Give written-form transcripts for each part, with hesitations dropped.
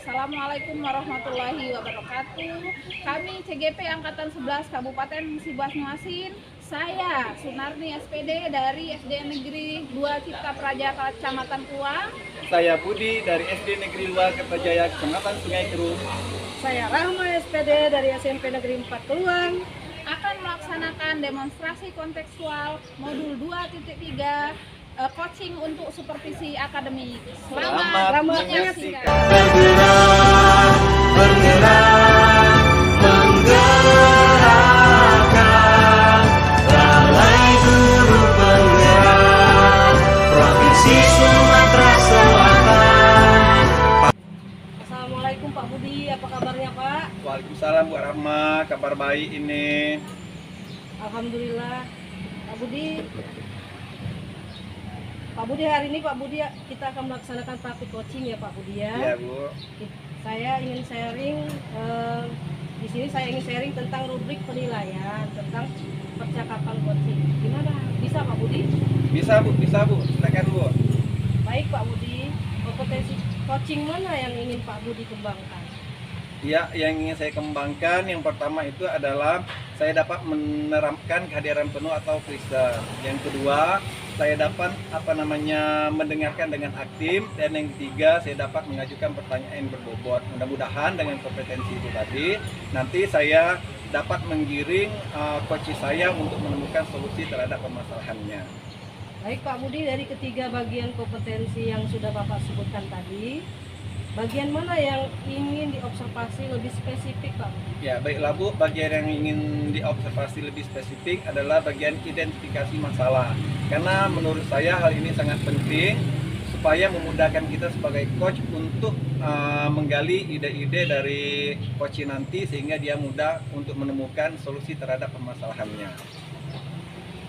Assalamualaikum warahmatullahi wabarakatuh. Kami CGP Angkatan 11 Kabupaten Sibasnuasin. Saya Sunarni SPD dari SD Negeri 2 Cipta Praja Kecamatan Kuang. Saya Budi dari SD Negeri 2 Kertajaya Kecamatan Sungai Kerum. Saya Rahma SPD dari SMP Negeri 4 Keluang. Akan melaksanakan demonstrasi kontekstual modul 2.3 coaching untuk supervisi akademik. Selamat menyaksikan. Bergerak, bergerak, menggerakkan Balai Guru Penggerak Provinsi Sumatera Selatan. Assalamualaikum Pak Budi, apa kabarnya Pak? Waalaikumsalam Bu Rahma, kabar baik ini. Alhamdulillah. Pak Budi hari ini kita akan melaksanakan praktik coaching ya Pak Budi ya. Iya Bu. Saya ingin sharing di sini saya ingin sharing tentang rubrik penilaian tentang percakapan coaching. Gimana? Bisa Pak Budi? Bisa Bu, silakan Bu. Baik Pak Budi, kompetensi coaching mana yang ingin Pak Budi kembangkan? Ya, yang ingin saya kembangkan yang pertama itu adalah saya dapat menerapkan kehadiran penuh atau freezer. Yang kedua, saya dapat mendengarkan dengan aktif, dan yang ketiga saya dapat mengajukan pertanyaan yang berbobot. Mudah-mudahan dengan kompetensi itu tadi nanti saya dapat menggiring coach saya untuk menemukan solusi terhadap permasalahannya. Baik Pak Budi, dari ketiga bagian kompetensi yang sudah Bapak sebutkan tadi, bagian mana yang ingin diobservasi lebih spesifik Pak? Ya, baiklah Bu, bagian yang ingin diobservasi lebih spesifik adalah bagian identifikasi masalah. Karena menurut saya hal ini sangat penting supaya memudahkan kita sebagai coach untuk menggali ide-ide dari coach nanti sehingga dia mudah untuk menemukan solusi terhadap permasalahannya.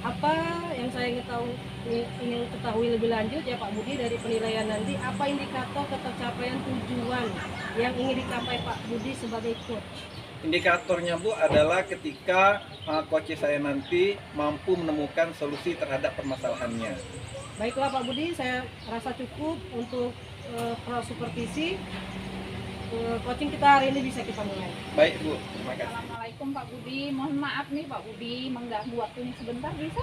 Apa yang saya ingin ketahui lebih lanjut ya Pak Budi dari penilaian nanti, apa indikator ketercapaian tujuan yang ingin dicapai Pak Budi sebagai coach? Indikatornya Bu adalah ketika coach saya nanti mampu menemukan solusi terhadap permasalahannya. Baiklah Pak Budi, saya rasa cukup untuk supervisi. Coaching kita hari ini bisa kita mulai. Baik Bu, terima kasih. Assalamualaikum Pak Budi. Mohon maaf nih Pak Budi mengganggu waktunya sebentar, bisa?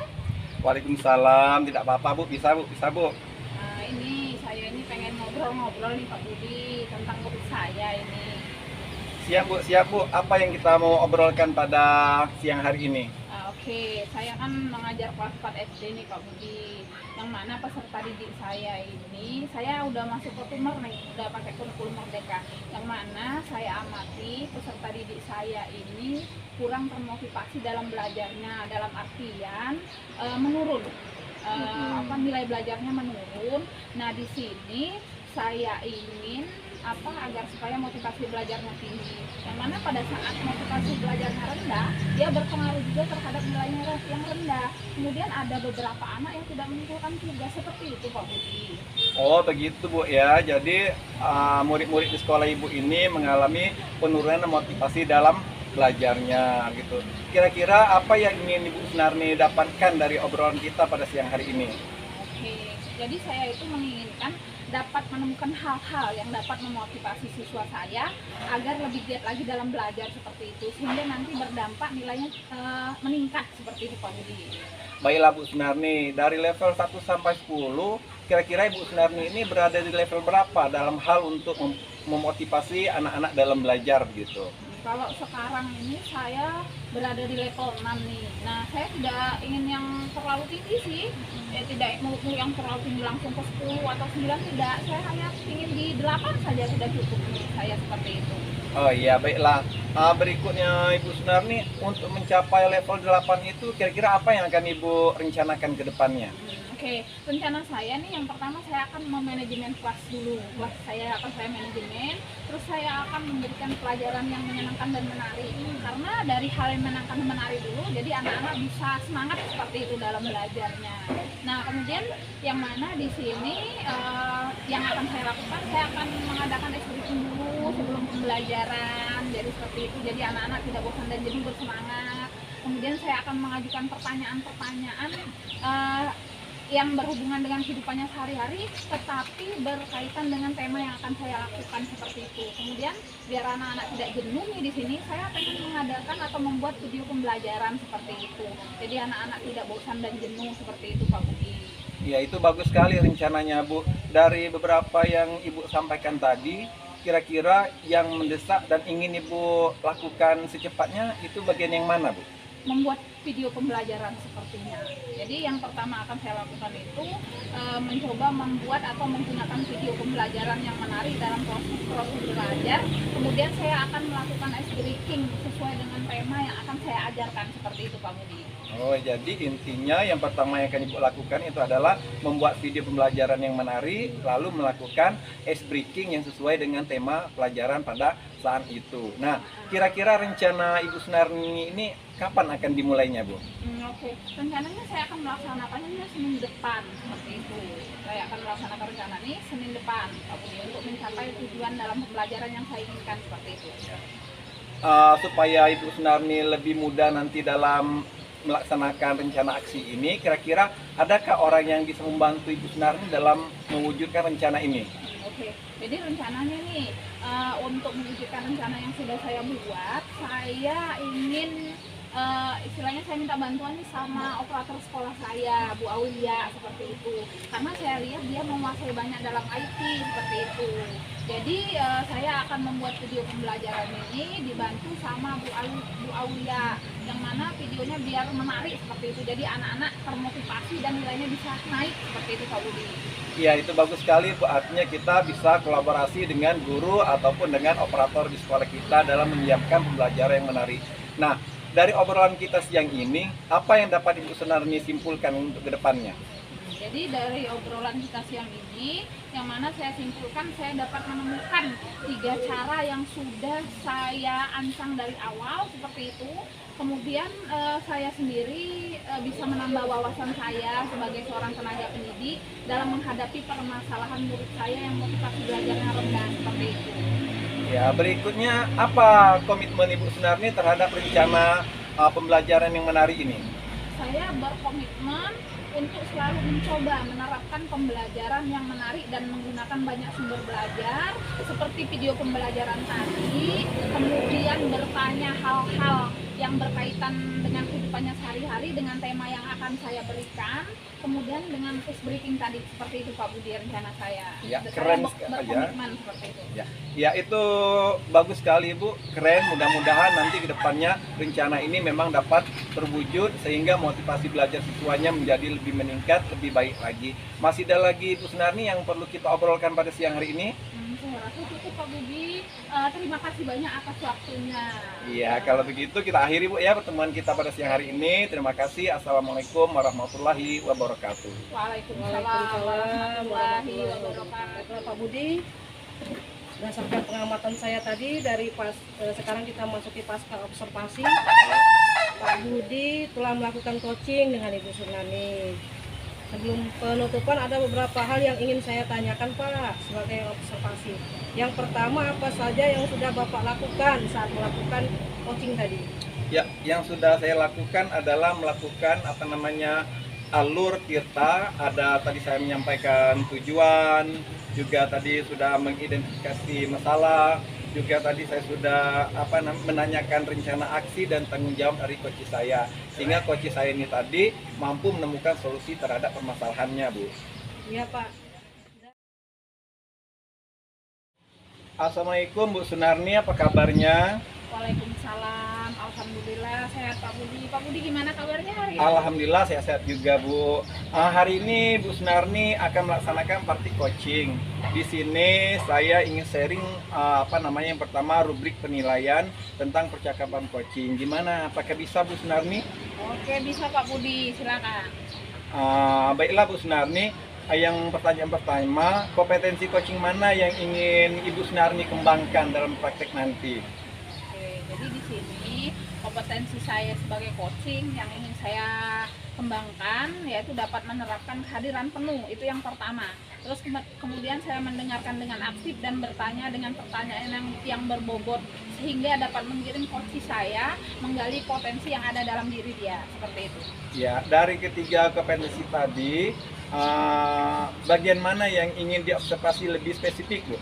Waalaikumsalam, tidak apa-apa Bu, bisa Bu. Nah, saya pengen ngobrol-ngobrol nih Pak Budi tentang topik saya ini. Siap Bu. Apa yang kita mau obrolkan pada siang hari ini? Oke, saya kan mengajar kelas 4 SD nih Pak Budi. Yang mana peserta didik saya ini, saya udah masuk ke Tumer nih, udah pakai kurikulum Merdeka. Yang mana saya amati peserta didik saya ini kurang termotivasi dalam belajarnya, dalam artian menurun. Nilai belajarnya menurun. Nah, di sini saya ingin agar supaya motivasi belajarnya tinggi. Yang mana pada saat motivasi belajarnya rendah, dia berpengaruh juga terhadap nilainya yang rendah. Kemudian ada beberapa anak yang tidak mengumpulkan tugas seperti itu Pak Budi. Oh begitu Bu ya. Jadi murid-murid di sekolah Ibu ini mengalami penurunan motivasi dalam belajarnya gitu. Kira-kira apa yang ingin Ibu Sunarni dapatkan dari obrolan kita pada siang hari ini? Oke, jadi saya itu menginginkan dapat menemukan hal-hal yang dapat memotivasi siswa saya agar lebih giat lagi dalam belajar seperti itu, sehingga nanti berdampak nilainya meningkat seperti itu Pak Budi. Baiklah Bu Sunarni, dari level 1 sampai 10, kira-kira Ibu Sunarni ini berada di level berapa dalam hal untuk memotivasi anak-anak dalam belajar begitu? Kalau sekarang ini saya berada di level 6 nih. Nah, saya tidak ingin yang terlalu tinggi sih. Tidak muluk-muluk yang terlalu tinggi langsung ke 10 atau 9, tidak. Saya hanya ingin di 8 saja sudah cukup nih, saya seperti itu. Oh iya, baiklah. Berikutnya Ibu Sunarni, untuk mencapai level 8 itu kira-kira apa yang akan Ibu rencanakan ke depannya? Oke, rencana saya nih yang pertama saya akan memanajemen kelas dulu. Kelas saya akan saya manajemen, terus saya akan memberikan pelajaran yang menyenangkan dan menarik. Karena dari hal yang menyenangkan dan menarik dulu, jadi anak-anak bisa semangat seperti itu dalam belajarnya. Nah, kemudian yang mana di sini yang akan saya lakukan, saya akan mengadakan ekskursi dulu sebelum pembelajaran. Jadi seperti itu, jadi anak-anak tidak bosan dan jadi bersemangat. Kemudian saya akan mengajukan pertanyaan-pertanyaan yang berhubungan dengan kehidupannya sehari-hari, tetapi berkaitan dengan tema yang akan saya lakukan seperti itu. Kemudian biar anak-anak tidak jenuh nih di sini, saya pengen mengadakan atau membuat video pembelajaran seperti itu. Jadi anak-anak tidak bosan dan jenuh seperti itu, Pak Budi. Ya, itu bagus sekali rencananya, Bu. Dari beberapa yang Ibu sampaikan tadi, kira-kira yang mendesak dan ingin Ibu lakukan secepatnya itu bagian yang mana, Bu? Membuat video pembelajaran sepertinya. Jadi yang pertama akan saya lakukan itu mencoba membuat atau menggunakan video pembelajaran yang menarik dalam proses belajar. Kemudian saya akan melakukan ice breaking sesuai dengan tema yang akan saya ajarkan seperti itu, Pak Budi. Oh, jadi intinya yang pertama yang akan Ibu lakukan itu adalah membuat video pembelajaran yang menarik, lalu melakukan ice breaking yang sesuai dengan tema pelajaran pada saat itu. Nah, kira-kira rencana Ibu Sunarni ini kapan akan dimulainya, Bu? Oke. Rencananya saya akan melaksanakannya Senin depan seperti itu. Saya akan melaksanakan rencana ini Senin depan, Pak Budi, untuk mencapai tujuan dalam pembelajaran yang saya inginkan seperti itu. Supaya Ibu Sunarni lebih mudah nanti dalam melaksanakan rencana aksi ini, kira-kira adakah orang yang bisa membantu Ibu Sunarni dalam mewujudkan rencana ini? Oke, jadi rencananya nih untuk mewujudkan rencana yang sudah saya buat, saya ingin istilahnya saya minta bantuan nih sama operator sekolah saya, Bu Aulia, seperti itu. Karena saya lihat dia menguasai banyak dalam IT seperti itu. Jadi saya akan membuat video pembelajaran ini dibantu sama Bu Aulia, yang mana videonya biar menarik seperti itu. Jadi anak-anak termotivasi dan nilainya bisa naik seperti itu, Pak Budi. Ya, itu bagus sekali, Bu. Artinya kita bisa kolaborasi dengan guru ataupun dengan operator di sekolah kita dalam menyiapkan pembelajaran yang menarik. Nah, dari obrolan kita siang ini, apa yang dapat Ibu Sunarni simpulkan untuk kedepannya? Jadi dari obrolan kita siang ini, yang mana saya simpulkan saya dapat menemukan 3 cara yang sudah saya ancang dari awal seperti itu. Kemudian saya sendiri bisa menambah wawasan saya sebagai seorang tenaga pendidik dalam menghadapi permasalahan murid saya yang motivasi belajarnya rendah seperti itu. Ya, berikutnya apa komitmen Ibu Sunarni terhadap rencana pembelajaran yang menarik ini? Saya berkomitmen untuk selalu mencoba menerapkan pembelajaran yang menarik dan menggunakan banyak sumber belajar seperti video pembelajaran tadi, kemudian bertanya hal-hal yang berkaitan dengan kehidupannya sehari-hari dengan tema yang akan saya berikan, kemudian dengan ice breaking tadi seperti itu, Pak Budi, rencana saya. Ya, Saya keren sekali ya. berkomitmen seperti itu. Ya, itu bagus sekali, Bu. Keren, mudah-mudahan nanti ke depannya rencana ini memang dapat terwujud sehingga motivasi belajar siswanya menjadi lebih meningkat, lebih baik lagi. Masih ada lagi, Bu Sunarni, yang perlu kita obrolkan pada siang hari ini? Saya rasa cukup, Pak Budi. Terima kasih banyak atas waktunya. Iya, kalau begitu kita akhiri, Bu, ya pertemuan kita pada siang hari ini. Terima kasih. Assalamualaikum warahmatullahi wabarakatuh. Waalaikumsalam warahmatullahi wabarakatuh. Pak Budi, berdasarkan pengamatan saya tadi dari sekarang kita masuki pasca observasi, Pak Budi telah melakukan coaching dengan Ibu Sunarni. Sebelum penutupan ada beberapa hal yang ingin saya tanyakan, Pak, sebagai observasi. Yang pertama, apa saja yang sudah Bapak lakukan saat melakukan coaching tadi? Ya, yang sudah saya lakukan adalah melakukan alur kita. Ada tadi saya menyampaikan tujuan, juga tadi sudah mengidentifikasi masalah, juga tadi saya sudah menanyakan rencana aksi dan tanggung jawab dari coach saya, sehingga coach saya ini tadi mampu menemukan solusi terhadap permasalahannya, Bu. Iya, Pak. Assalamualaikum, Bu Sunarni, apa kabarnya? Waalaikumsalam. Alhamdulillah sehat, Pak Budi. Pak Budi gimana kabarnya hari ini? Alhamdulillah sehat juga, Bu. Hari ini Bu Sunarni akan melaksanakan party coaching. Di sini saya ingin sharing yang pertama rubrik penilaian tentang percakapan coaching. Gimana? Apakah bisa, Bu Sunarni? Oke, bisa, Pak Budi. Silakan. Baiklah, Bu Sunarni. Yang pertanyaan pertama, kompetensi coaching mana yang ingin Ibu Sunarni kembangkan dalam praktek nanti? Jadi di sini kompetensi saya sebagai coaching yang ingin saya kembangkan yaitu dapat menerapkan kehadiran penuh, itu yang pertama. Terus kemudian saya mendengarkan dengan aktif dan bertanya dengan pertanyaan yang berbobot sehingga dapat mengirim coach saya menggali potensi yang ada dalam diri dia, seperti itu. Ya, dari ketiga kompetensi tadi, bagian mana yang ingin diobservasi lebih spesifik, Bu?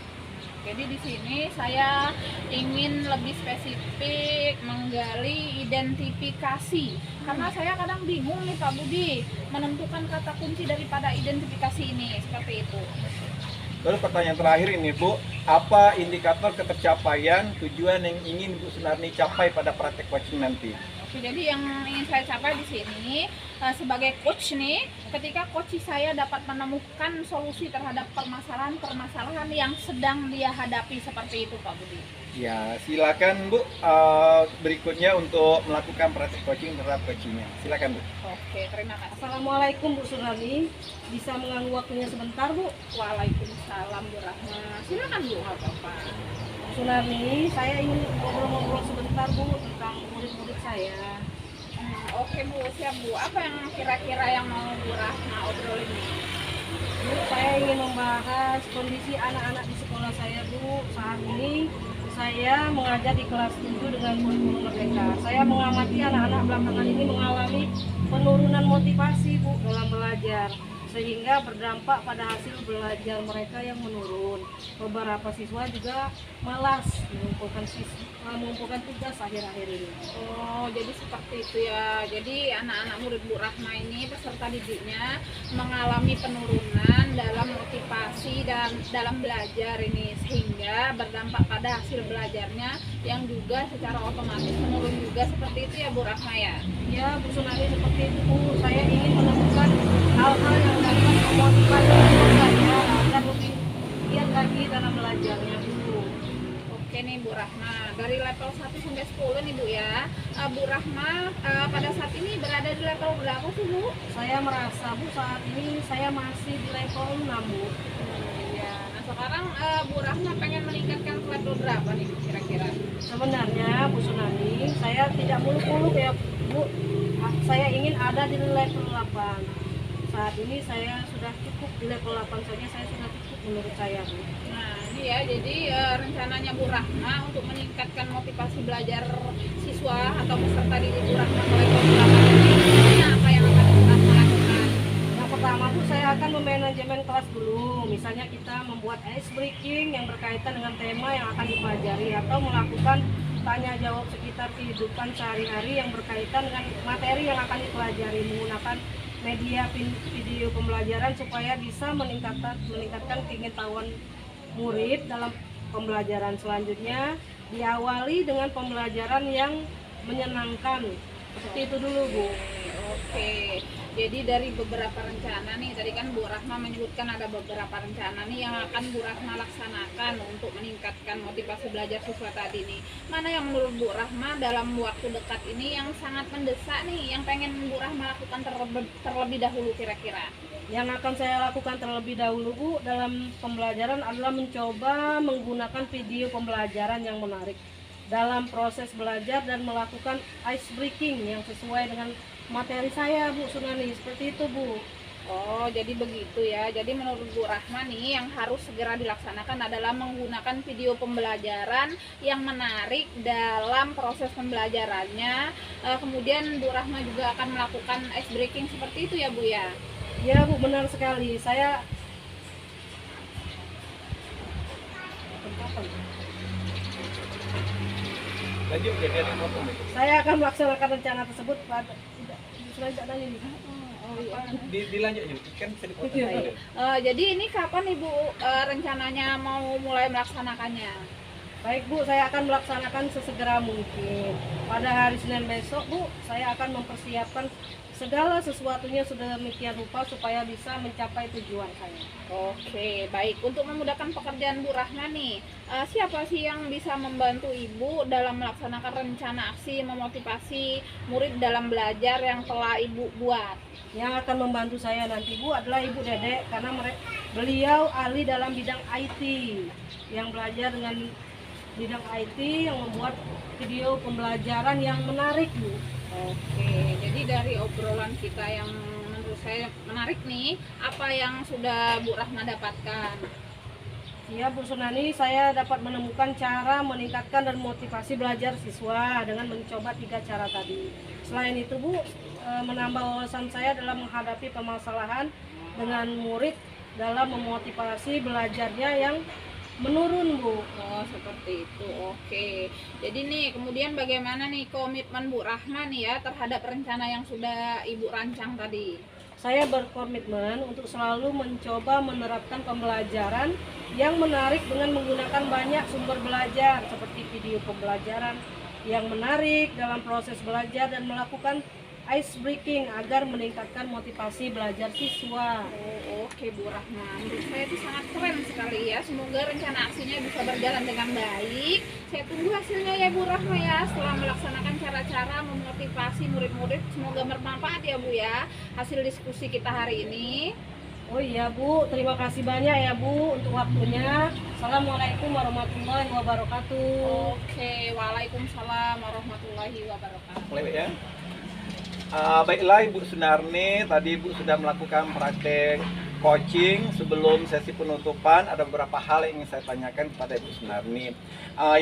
Jadi di sini saya ingin lebih spesifik menggali identifikasi, karena saya kadang bingung nih Pak Budi menentukan kata kunci daripada identifikasi ini, seperti itu. Lalu pertanyaan terakhir ini, Bu, apa indikator ketercapaian tujuan yang ingin Bu Sunarni capai pada praktek coaching nanti? Oke, jadi yang ingin saya capai di sini sebagai coach nih, ketika coach saya dapat menemukan solusi terhadap permasalahan-permasalahan yang sedang dia hadapi, seperti itu Pak Budi. Ya, silakan Bu, berikutnya untuk melakukan praktek coaching terhadap coachingnya. Silakan Bu. Oke, terima kasih. Assalamualaikum Bu Sunarni, bisa mengganggu waktunya sebentar Bu? Waalaikumsalam Bu Rahma. Silakan Bu, nggak apa-apa. Bu Sunarni, saya ingin ngobrol-ngobrol sebentar Bu tentang murid-murid saya. Oke Bu, siap Bu. Apa yang kira-kira yang mau Bu Rahma obrolin nih? Bu, saya ingin membahas kondisi anak-anak di sekolah saya Bu. Saat ini saya mengajar di kelas 7 dengan kurikulum merdeka. Saya mengamati anak-anak belakangan ini mengalami penurunan motivasi Bu dalam belajar, sehingga berdampak pada hasil belajar mereka yang menurun. Beberapa siswa juga malas mengumpulkan tugas akhir-akhir ini. Oh, jadi seperti itu ya. Jadi anak-anak murid Bu Rahma ini peserta didiknya mengalami penurunan dalam motivasi dan dalam belajar ini, sehingga berdampak pada hasil belajarnya yang juga secara otomatis menurun juga, seperti itu ya Bu Rahma ya. Ya Bu Sunarni, seperti itu Bu. Saya ingin menemukan hal-hal yang dapat memotivasi saya agar lebih giat lagi dalam belajarnya Bu. Oke nih Bu Rahma, dari level 1 sampai 10 nih Bu ya. Bu Rahma pada saat ini berada di level berapa sih Bu? Saya merasa Bu saat ini saya masih di level 6 Bu. Ya, nah sekarang Bu Rahma pengen meningkatkan ke level berapa nih kira-kira? Sebenarnya Bu Sunarni, saya tidak muluk-muluk ya Bu. Saya ingin ada di level 8. Saat ini saya sudah cukup di level 8 saja, saya sudah cukup menurut saya Bu. Nah ini ya, jadi rencananya Bu Rahma untuk meningkatkan motivasi belajar siswa atau peserta didik Bu Rahma ke level 8 ini apa yang akan Bu Rahma lakukan? Yang pertama Bu, saya akan memanajemen kelas dulu. Misalnya kita membuat ice breaking yang berkaitan dengan tema yang akan dipelajari, atau melakukan tanya jawab sekitar kehidupan sehari-hari yang berkaitan dengan materi yang akan dipelajari, menggunakan media video pembelajaran supaya bisa meningkatkan pengetahuan murid dalam pembelajaran. Selanjutnya diawali dengan pembelajaran yang menyenangkan. Seperti itu dulu Bu. Oke, jadi dari beberapa rencana nih, tadi kan Bu Rahma menyebutkan ada beberapa rencana nih yang akan Bu Rahma laksanakan untuk meningkatkan motivasi belajar siswa tadi nih. Mana yang menurut Bu Rahma dalam waktu dekat ini yang sangat mendesak nih, yang pengen Bu Rahma lakukan terlebih dahulu kira-kira? Yang akan saya lakukan terlebih dahulu Bu dalam pembelajaran adalah mencoba menggunakan video pembelajaran yang menarik dalam proses belajar dan melakukan ice breaking yang sesuai dengan materi saya Bu Sunarni. Seperti itu Bu. Oh, jadi begitu ya. Jadi menurut Bu Rahma nih yang harus segera dilaksanakan adalah menggunakan video pembelajaran yang menarik dalam proses pembelajarannya. Kemudian Bu Rahma juga akan melakukan ice breaking seperti itu ya Bu ya. Ya Bu, benar sekali. Lanjut, jadi ada yang potong. Saya akan melaksanakan rencana tersebut pada tidak ada ini. Oh iya. Dilanjut aja, kan bisa dipotong. Iya. dulu. Jadi ini kapan Ibu rencananya mau mulai melaksanakannya? Baik Bu, saya akan melaksanakan sesegera mungkin. Pada hari Senin besok Bu, saya akan mempersiapkan segala sesuatunya sudah demikian rupa supaya bisa mencapai tujuan saya. Oke, baik. Untuk memudahkan pekerjaan Bu Rahma nih, siapa sih yang bisa membantu Ibu dalam melaksanakan rencana aksi memotivasi murid dalam belajar yang telah Ibu buat? Yang akan membantu saya nanti Bu adalah Ibu Dedek, karena beliau ahli dalam bidang IT, yang belajar dengan bidang IT, yang membuat video pembelajaran yang menarik Bu. Oke, jadi dari obrolan kita yang menurut saya menarik nih, apa yang sudah Bu Rahma dapatkan? Ya Bu Sunarni, saya dapat menemukan cara meningkatkan dan motivasi belajar siswa dengan mencoba 3 cara tadi. Selain itu Bu, menambah wawasan saya dalam menghadapi permasalahan dengan murid dalam memotivasi belajarnya yang menurun, Bu. Oh, seperti itu. Oke. Jadi nih, kemudian bagaimana nih komitmen Bu Rahma nih ya terhadap rencana yang sudah Ibu rancang tadi? Saya berkomitmen untuk selalu mencoba menerapkan pembelajaran yang menarik dengan menggunakan banyak sumber belajar seperti video pembelajaran yang menarik dalam proses belajar dan melakukan ice breaking agar meningkatkan motivasi belajar siswa. Oh, oke Bu Rahma. Menurut saya itu sangat keren sekali ya. Semoga rencana aksinya bisa berjalan dengan baik. Saya tunggu hasilnya ya Bu Rahma ya. Setelah melaksanakan cara-cara memotivasi murid-murid, semoga bermanfaat ya Bu ya hasil diskusi kita hari ini. Oh iya Bu, terima kasih banyak ya Bu untuk waktunya. Assalamualaikum warahmatullahi wabarakatuh. Oke, waalaikumsalam warahmatullahi wabarakatuh. Mulai ya. Baiklah Ibu Sunarni, tadi Ibu sudah melakukan praktek coaching. Sebelum sesi penutupan ada beberapa hal yang ingin saya tanyakan kepada Ibu Sunarni.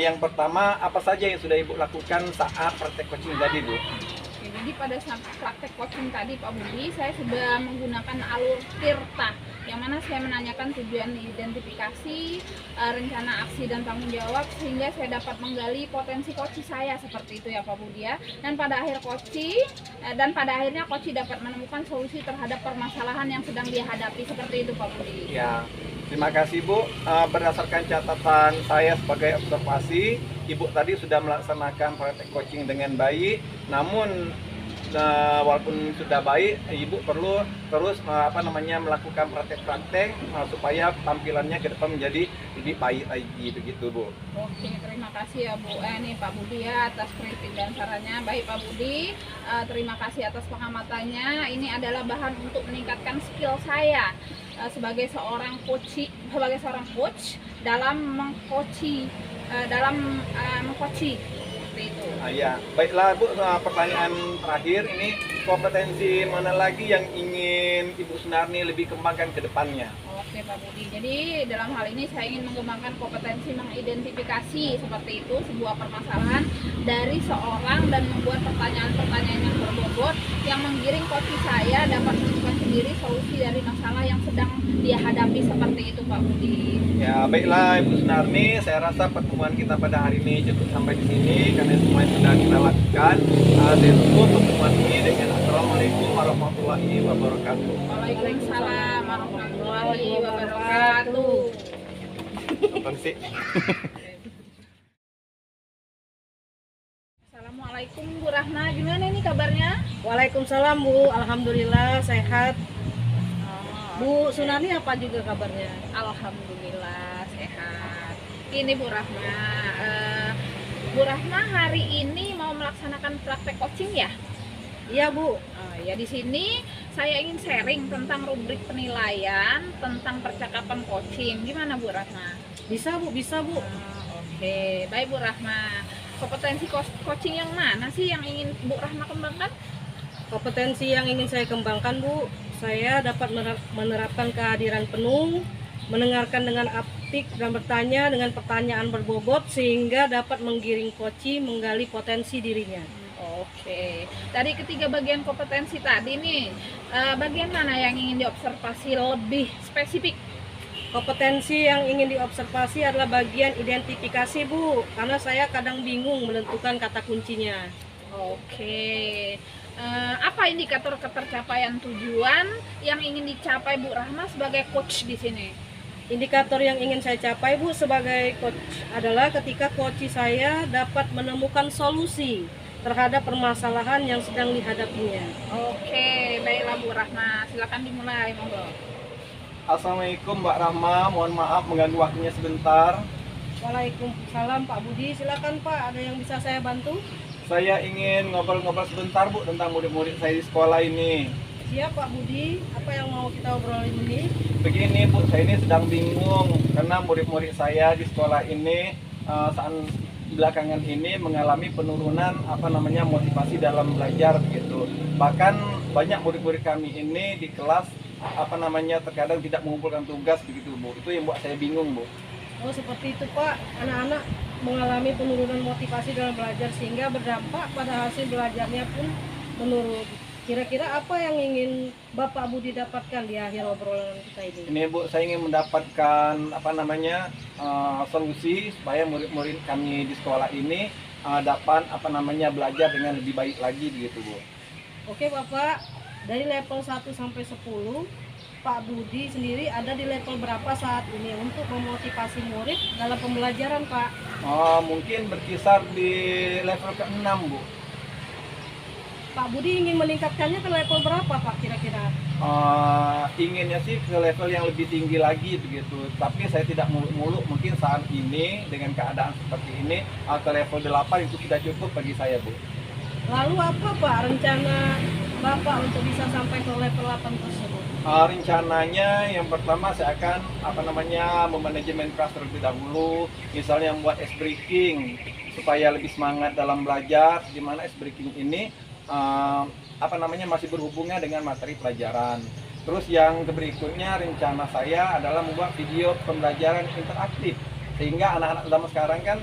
Yang pertama, apa saja yang sudah Ibu lakukan saat praktek coaching tadi, Bu? Oke, jadi pada saat praktek coaching tadi Pak Budi, saya sudah menggunakan alur Tirta, yang mana saya menanyakan tujuan identifikasi, rencana aksi dan tanggung jawab, sehingga saya dapat menggali potensi coach saya seperti itu ya Pak Budi ya. Dan pada akhirnya coach dapat menemukan solusi terhadap permasalahan yang sedang dia hadapi seperti itu Pak Budi. Ya, terima kasih Bu. Berdasarkan catatan saya sebagai observasi, Ibu tadi sudah melaksanakan praktek coaching dengan baik. Namun walaupun sudah baik, Ibu perlu terus melakukan praktek-praktek supaya tampilannya ke depan menjadi lebih baik lagi, begitu Bu. Oke, terima kasih ya Bu. Ini Pak Budi ya atas kritik dan sarannya. Baik Pak Budi, terima kasih atas pengamatannya. Ini adalah bahan untuk meningkatkan skill saya sebagai seorang coach dalam mengcoaching seperti itu. Ya, baiklah Bu. Pertanyaan terakhir ini, kompetensi mana lagi yang ingin Ibu Sunarni lebih kembangkan ke depannya? Oke Pak Budi, jadi dalam hal ini saya ingin mengembangkan kompetensi mengidentifikasi seperti itu sebuah permasalahan dari seorang dan membuat pertanyaan-pertanyaan yang berbobot yang menggiring coach saya dapat menemukan sendiri solusi dari masalah yang sedang dia hadapi seperti itu Pak Budi. Ya, baiklah Ibu Sunarni, saya rasa pertemuan kita pada hari ini cukup sampai di sini karena semua yang sudah kita lakukan. Saya tutup pertemuan ini dengan Assalamualaikum warahmatullahi wabarakatuh. Waalaikumsalam warahmatullahi wabarakatuh. Apaan sih? Assalamualaikum Bu Rahma, gimana ini kabarnya? Waalaikumsalam Bu, alhamdulillah sehat. Bu Sunarni apa juga kabarnya? Alhamdulillah sehat. Ini Bu Rahma, Bu Rahma hari ini mau melaksanakan praktek coaching ya? Iya Bu. Ya di sini saya ingin sharing tentang rubrik penilaian tentang percakapan coaching. Gimana Bu Rahma? Bisa Bu, bisa Bu. Oke, baik Bu Rahma. Kompetensi coaching yang mana sih yang ingin Bu Rahma kembangkan? Kompetensi yang ingin saya kembangkan Bu, saya dapat menerapkan kehadiran penuh, mendengarkan dengan apik dan bertanya dengan pertanyaan berbobot sehingga dapat menggiring coach menggali potensi dirinya. Oke, dari ketiga bagian kompetensi tadi nih, bagian mana yang ingin diobservasi lebih spesifik? Kompetensi yang ingin diobservasi adalah bagian identifikasi Bu, karena saya kadang bingung menentukan kata kuncinya. Oke, apa indikator ketercapaian tujuan yang ingin dicapai Bu Rahma sebagai coach di sini? Indikator yang ingin saya capai Bu sebagai coach adalah ketika coach saya dapat menemukan solusi terhadap permasalahan yang sedang dihadapinya. Oke, baiklah Bu Rahma, silakan dimulai, monggo. Assalamualaikum Mbak Rahma, mohon maaf mengganggu waktunya sebentar. Waalaikumsalam Pak Budi, silakan Pak, ada yang bisa saya bantu? Saya ingin ngobrol-ngobrol sebentar Bu tentang murid-murid saya di sekolah ini. Siap Pak Budi, apa yang mau kita obrolin ini? Begini Bu, saya ini sedang bingung karena murid-murid saya di sekolah ini saat belakangan ini mengalami penurunan motivasi dalam belajar gitu. Bahkan banyak murid-murid kami ini di kelas terkadang tidak mengumpulkan tugas begitu Bu. Itu yang buat saya bingung Bu. Oh seperti itu Pak, anak-anak mengalami penurunan motivasi dalam belajar sehingga berdampak pada hasil belajarnya pun menurun. Kira-kira apa yang ingin Bapak Budi dapatkan di akhir obrolan kita ini? Ini Bu, saya ingin mendapatkan solusi supaya murid-murid kami di sekolah ini dapat belajar dengan lebih baik lagi begitu Bu. Oke Bapak, dari level 1 sampai 10, Pak Budi sendiri ada di level berapa saat ini untuk memotivasi murid dalam pembelajaran Pak? Mungkin berkisar di level ke-6 Bu. Pak Budi ingin meningkatkannya ke level berapa Pak kira-kira? Inginnya sih ke level yang lebih tinggi lagi begitu, tapi saya tidak muluk-muluk, mungkin saat ini dengan keadaan seperti ini ke level 8 itu sudah cukup bagi saya Bu. Lalu apa Pak rencana Bapak untuk bisa sampai ke level 8 tersebut? Rencananya yang pertama saya akan memanajemen kelas terlebih dahulu, misalnya membuat ice breaking supaya lebih semangat dalam belajar, di mana ice breaking ini masih berhubungan dengan materi pelajaran. Terus yang berikutnya rencana saya adalah membuat video pembelajaran interaktif, sehingga anak-anak zaman sekarang kan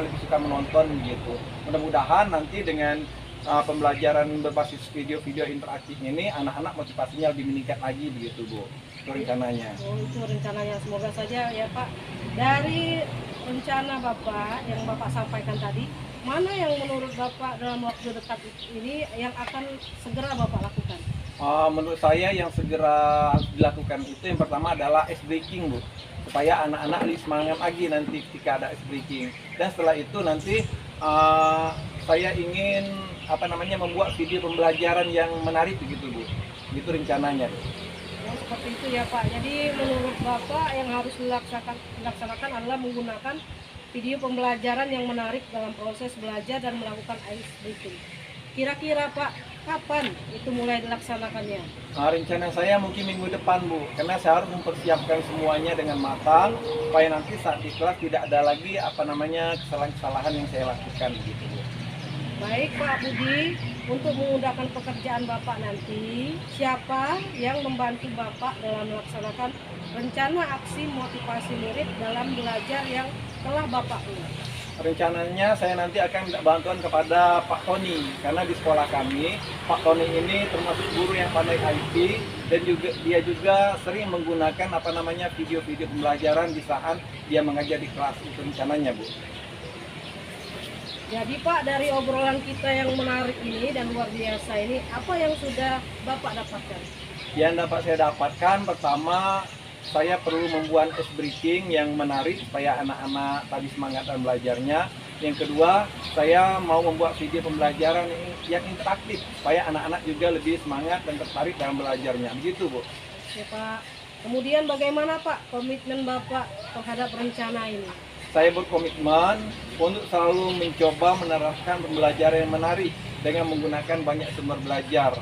lebih suka menonton gitu. Mudah-mudahan nanti dengan pembelajaran berbasis video-video interaktif ini anak-anak motivasinya lebih meningkat lagi begitu Bu. Itu rencananya. Oh, itu rencananya, semoga saja ya Pak. Dari rencana Bapak yang Bapak sampaikan tadi, mana yang menurut Bapak dalam waktu dekat ini yang akan segera Bapak lakukan? Menurut saya yang segera harus dilakukan itu yang pertama adalah ice breaking Bu, supaya anak-anak lebih semangat lagi nanti ketika ada ice breaking. Dan setelah itu nanti saya ingin membuat video pembelajaran yang menarik begitu Bu. Itu rencananya. Oh, seperti itu ya Pak. Jadi menurut Bapak yang harus dilaksanakan adalah menggunakan video pembelajaran yang menarik dalam proses belajar dan melakukan ice breaking. Kira-kira Pak, kapan itu mulai dilaksanakannya? Rencana saya mungkin minggu depan Bu, karena saya harus mempersiapkan semuanya dengan matang supaya nanti saat di kelas tidak ada lagi kesalahan-kesalahan yang saya lakukan gitu Bu. Baik Pak Budi, untuk memudahkan pekerjaan Bapak nanti, siapa yang membantu Bapak dalam melaksanakan rencana aksi motivasi murid dalam belajar yang telah Bapak buat? Rencananya saya nanti akan minta bantuan kepada Pak Tony, karena di sekolah kami Pak Tony ini termasuk guru yang pandai IT, dan dia juga sering menggunakan video-video pembelajaran di saat dia mengajar di kelas. Itu rencananya Bu. Jadi Pak, dari obrolan kita yang menarik ini dan luar biasa ini, apa yang sudah Bapak dapatkan? Yang dapat saya dapatkan, pertama saya perlu membuat ice breaking yang menarik supaya anak-anak tadi semangat dalam belajarnya. Yang kedua, saya mau membuat video pembelajaran yang interaktif supaya anak-anak juga lebih semangat dan tertarik dalam belajarnya. Begitu Bu. Ya Pak, kemudian bagaimana Pak komitmen Bapak terhadap rencana ini? Saya berkomitmen untuk selalu mencoba menerapkan pembelajaran yang menarik dengan menggunakan banyak sumber belajar,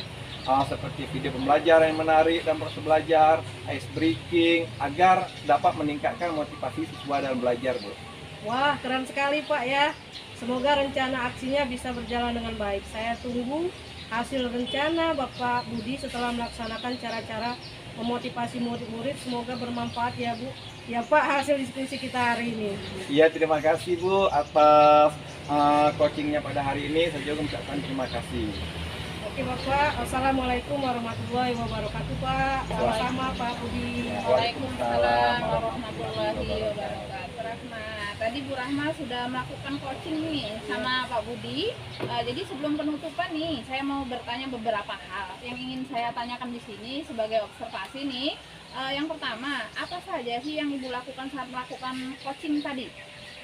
seperti video pembelajaran yang menarik dan proses belajar, ice breaking, agar dapat meningkatkan motivasi siswa dalam belajar Bu. Wah, keren sekali Pak ya. Semoga rencana aksinya bisa berjalan dengan baik. Saya tunggu hasil rencana Bapak Budi setelah melaksanakan cara-cara memotivasi murid-murid. Semoga bermanfaat ya Bu. Ya Pak, hasil diskusi kita hari ini. Iya, terima kasih Bu atas coachingnya pada hari ini. Saya juga mengucapkan terima kasih. Oke Bapak, Assalamualaikum warahmatullahi wabarakatuh Pak. Sama-sama Pak Budi. Waalaikumsalam warahmatullahi wabarakatuh. Rahma. Tadi Bu Rahma sudah melakukan coaching nih sama Pak Budi. Jadi sebelum penutupan nih, saya mau bertanya beberapa hal yang ingin saya tanyakan di sini sebagai observasi nih. Yang pertama, apa saja sih yang Ibu lakukan saat melakukan coaching tadi?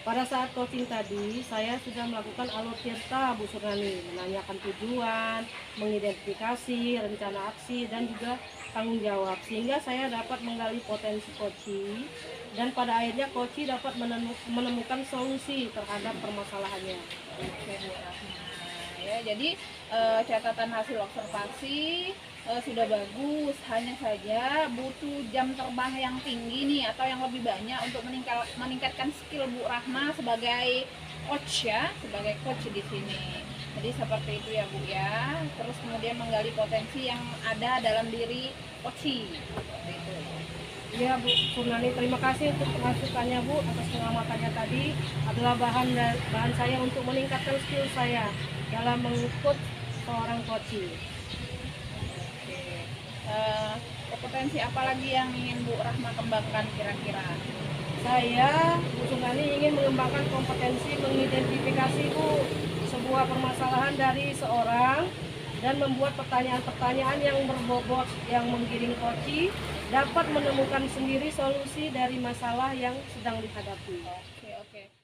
Pada saat coaching tadi, saya sudah melakukan alur tirta Bu Surnani, menanyakan tujuan, mengidentifikasi rencana aksi, dan juga tanggung jawab, sehingga saya dapat menggali potensi Koci, dan pada akhirnya Koci dapat menemukan solusi terhadap permasalahannya. Oke, Bu Rahma. Ya, jadi catatan hasil observasi sudah bagus, hanya saja butuh jam terbang yang tinggi nih atau yang lebih banyak untuk meningkatkan skill Bu Rahma sebagai coach ya, sebagai coach di sini. Jadi seperti itu ya Bu ya. Terus kemudian menggali potensi yang ada dalam diri coach. Seperti itu. Ya Bu Surnani, terima kasih untuk masukannya Bu, atas pengamatannya tadi adalah bahan saya untuk meningkatkan skill saya dalam mengikut seorang coach. kompetensi apa lagi yang ingin Bu Rahma kembangkan kira-kira? Saya, Bu Sungani, ingin mengembangkan kompetensi mengidentifikasi Bu sebuah permasalahan dari seorang dan membuat pertanyaan-pertanyaan yang berbobot yang menggiring koci, dapat menemukan sendiri solusi dari masalah yang sedang dihadapi. Oke, oke.